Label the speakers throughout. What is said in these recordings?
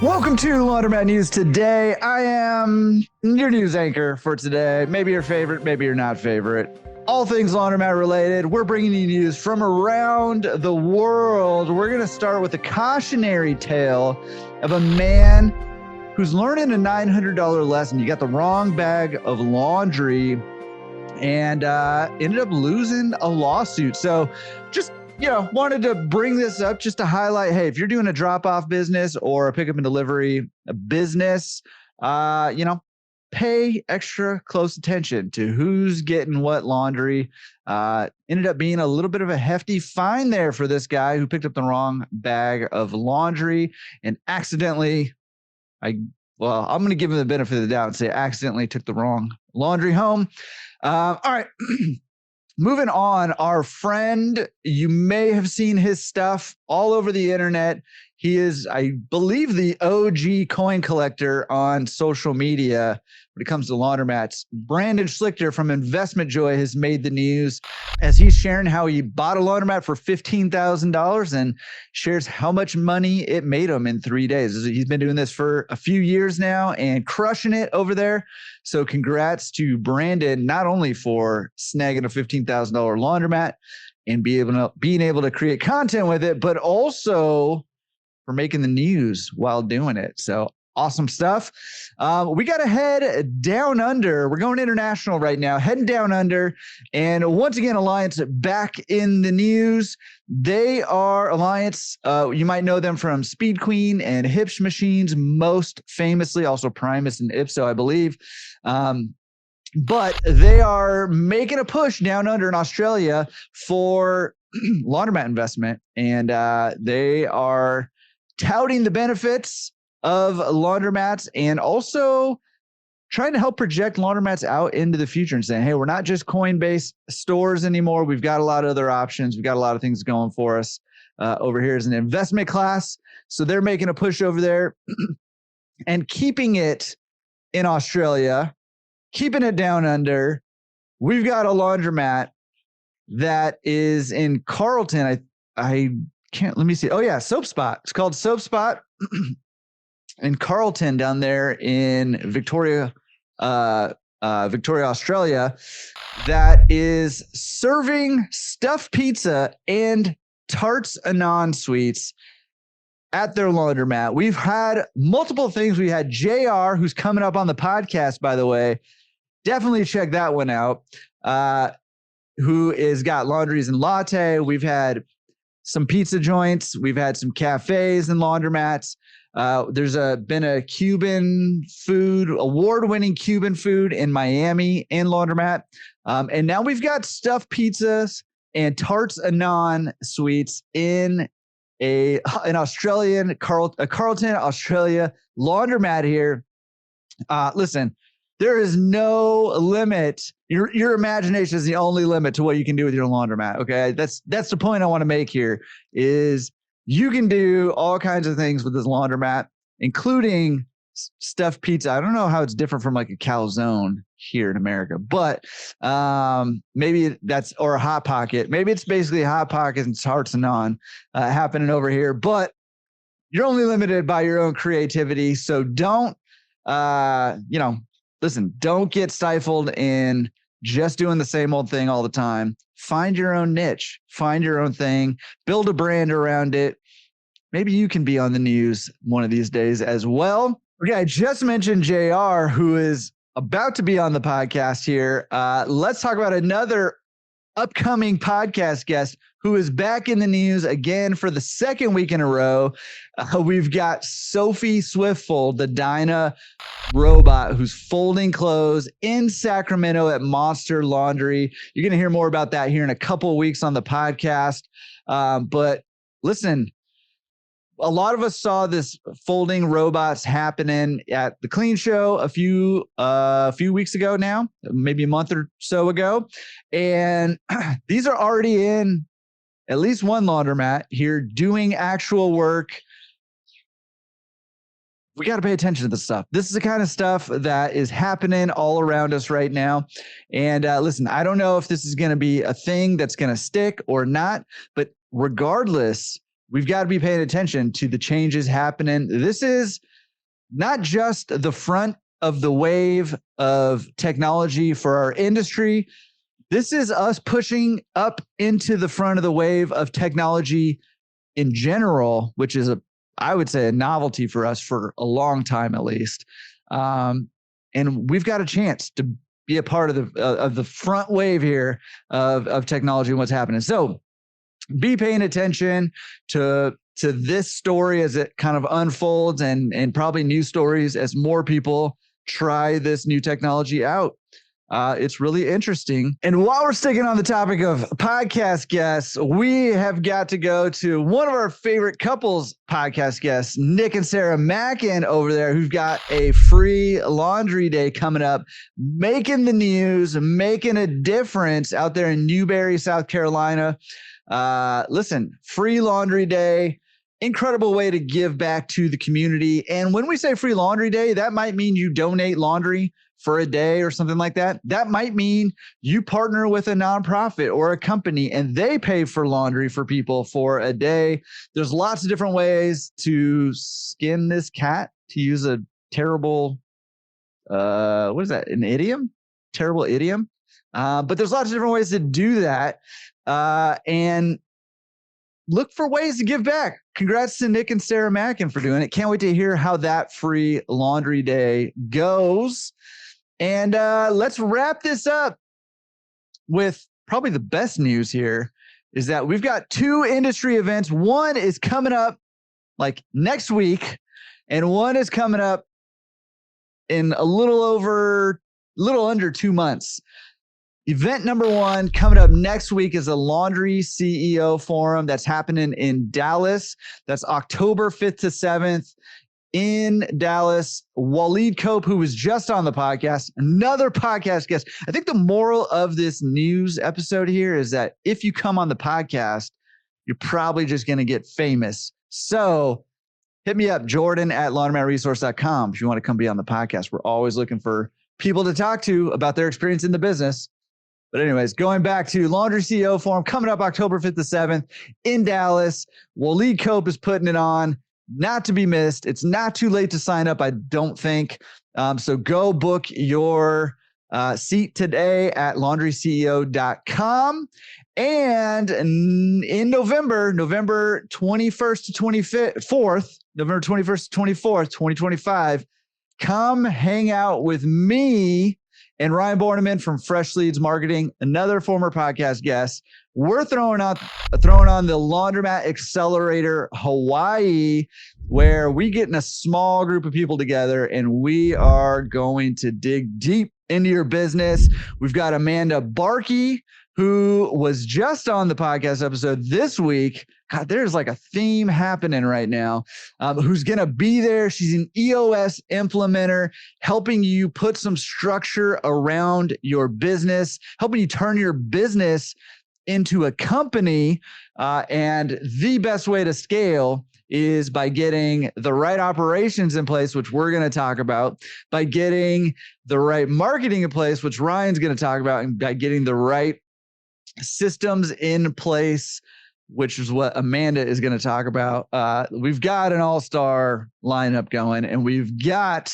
Speaker 1: Welcome to Laundromat News Today. I am your news anchor for today. Maybe your favorite, maybe your not favorite. All things laundromat related. We're bringing you news from around the world. We're going to start with a cautionary tale of a man who's learning a $900 lesson. You got the wrong bag of laundry and ended up losing a lawsuit. So just wanted to bring this up just to highlight, hey, if you're doing a drop-off business or a pickup and delivery business, pay extra close attention to who's getting what laundry. Ended up being a little bit of a hefty fine there for this guy who picked up the wrong bag of laundry and accidentally, I'm going to give him the benefit of the doubt and say accidentally took the wrong laundry home. All right. Moving on, our friend, you may have seen his stuff all over the internet. He is, I believe, the OG coin collector on social media when it comes to laundromats. Brandon Schlichter from Investment Joy has made the news as he's sharing how he bought a laundromat for $15,000 and shares how much money it made him in 3 days. He's been doing this for a few years now and crushing it over there. So congrats to Brandon, not only for snagging a $15,000 laundromat and being able to create content with it, but also for making the news while doing it. So awesome stuff. We got to head down under. We're going international right now, heading down under. And once again, Alliance back in the news. They are Alliance. You might know them from Speed Queen and Hips Machines, most famously, also Primus and Ipso, I believe. But they are making a push down under in Australia for laundromat investment. And they are touting the benefits of laundromats and also trying to help project laundromats out into the future and saying, hey, we're not just coin-based stores anymore. We've got a lot of other options. We've got a lot of things going for us over here as an investment class. So they're making a push over there and keeping it in Australia, keeping it down under. We've got a laundromat that is in Carlton. I can't, let me see. Oh yeah, Soap Spot. It's called Soap Spot in Carlton down there in Victoria, Australia, that is serving stuffed pizza and tarts anon sweets at their laundromat. We've had multiple things. We had JR, who's coming up on the podcast, by the way. Definitely check that one out. Who is got laundries and latte. We've had some pizza joints. We've had some cafes and laundromats. There's been a Cuban food, award-winning Cuban food in Miami and laundromat. And now we've got stuffed pizzas and tarts anon sweets in an Australian Carlton, Australia laundromat here. Listen, there is no limit. Your imagination is the only limit to what you can do with your laundromat. Okay, that's the point I want to make here. Is you can do all kinds of things with this laundromat, including stuffed pizza. I don't know how it's different from like a calzone here in America, but maybe that's, or a Hot Pocket. Maybe it's basically Hot Pockets and tarts and on happening over here. But you're only limited by your own creativity. So don't listen, don't get stifled in just doing the same old thing all the time. Find your own niche, find your own thing, build a brand around it. Maybe you can be on the news one of these days as well. Okay, I just mentioned JR, who is about to be on the podcast here. Let's talk about another upcoming podcast guest who is back in the news again for the second week in a row. We've got Sophie Swiftfold, the Dyna robot who's folding clothes in Sacramento at Monster Laundry. You're going to hear more about that here in a couple of weeks on the podcast. But listen, a lot of us saw this folding robots happening at the Clean Show a few weeks ago now, maybe a month or so ago. And these are already in at least one laundromat here doing actual work. We got to pay attention to this stuff. This is the kind of stuff that is happening all around us right now. And listen, I don't know if this is going to be a thing that's going to stick or not, but regardless, we've got to be paying attention to the changes happening. This is not just the front of the wave of technology for our industry. This is us pushing up into the front of the wave of technology in general, which is I would say a novelty for us for a long time, at least. And we've got a chance to be a part of the front wave here of technology and what's happening. So be paying attention to this story as it kind of unfolds, and probably new stories as more people try this new technology out. It's really interesting. And while we're sticking on the topic of podcast guests, we have got to go to one of our favorite couples podcast guests, Nick and Sarah Mackin over there, who've got a free laundry day coming up, making the news, making a difference out there in Newberry, South Carolina. Listen, free laundry day, incredible way to give back to the community. And when we say free laundry day, that might mean you donate laundry for a day or something like that. That might mean you partner with a nonprofit or a company and they pay for laundry for people for a day. There's lots of different ways to skin this cat, to use a terrible, what is that? An idiom? Terrible idiom. But there's lots of different ways to do that. And look for ways to give back. Congrats to Nick and Sarah Mackin for doing it. Can't wait to hear how that free laundry day goes. And let's wrap this up with probably the best news here is that we've got 2 industry events. One is coming up like next week, and one is coming up in a little under 2 months. Event number 1 coming up next week is a Laundry CEO Forum that's happening in Dallas. That's October 5th to 7th in Dallas. Waleed Cope, who was just on the podcast, another podcast guest. I think the moral of this news episode here is that if you come on the podcast, you're probably just going to get famous. So hit me up, Jordan at laundromatresource.com if you want to come be on the podcast. We're always looking for people to talk to about their experience in the business. But anyways, going back to Laundry CEO Forum coming up October 5th to 7th in Dallas. Waleed Cope is putting it on, not to be missed. It's not too late to sign up, I don't think. So go book your seat today at laundryceo.com. And in November 21st to 24th, 2025, come hang out with me and Ryan Borneman from Fresh Leads Marketing, another former podcast guest. We're throwing on the Laundromat Accelerator Hawaii, where we get in a small group of people together and we are going to dig deep into your business. We've got Amanda Barkey, who was just on the podcast episode this week. God, there's like a theme happening right now. Who's going to be there? She's an EOS implementer, helping you put some structure around your business, helping you turn your business into a company. And the best way to scale is by getting the right operations in place, which we're going to talk about, by getting the right marketing in place, which Ryan's going to talk about, and by getting the right systems in place, which is what Amanda is going to talk about. We've got an all-star lineup going, and we've got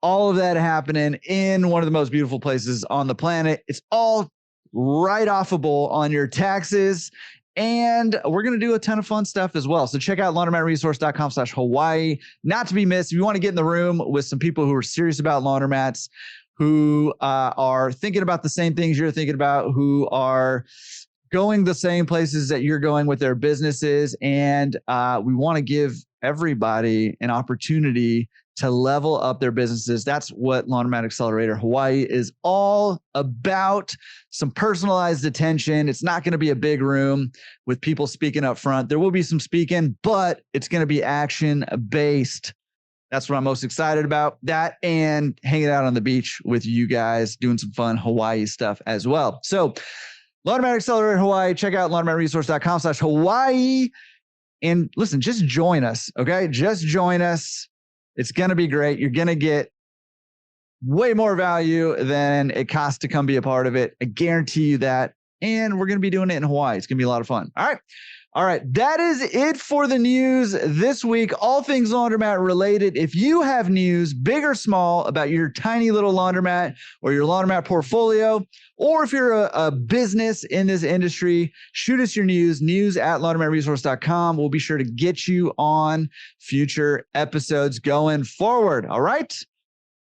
Speaker 1: all of that happening in one of the most beautiful places on the planet. It's all write-offable on your taxes, and we're going to do a ton of fun stuff as well. So check out laundromatresource.com/Hawaii. Not to be missed. If you want to get in the room with some people who are serious about laundromats, who are thinking about the same things you're thinking about, who are going the same places that you're going with their businesses. And we want to give everybody an opportunity to level up their businesses. That's what Laundromat Accelerator Hawaii is all about. Some personalized attention. It's not going to be a big room with people speaking up front. There will be some speaking, but it's going to be action-based. That's what I'm most excited about. That and hanging out on the beach with you guys, doing some fun Hawaii stuff as well. So Laundromat Accelerator Hawaii, check out laundromatresource.com/Hawaii. And listen, just join us, okay? Just join us. It's going to be great. You're going to get way more value than it costs to come be a part of it. I guarantee you that. And we're going to be doing it in Hawaii. It's going to be a lot of fun. All right. All right, that is it for the news this week. All things laundromat related. If you have news, big or small, about your tiny little laundromat or your laundromat portfolio, or if you're a business in this industry, shoot us your news at laundromatresource.com. We'll be sure to get you on future episodes going forward. All right.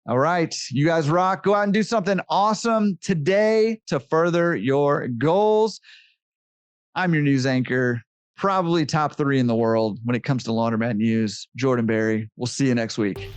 Speaker 1: All right. You guys rock. Go out and do something awesome today to further your goals. I'm your news anchor, probably top 3 in the world when it comes to laundromat news, Jordan Berry. We'll see you next week.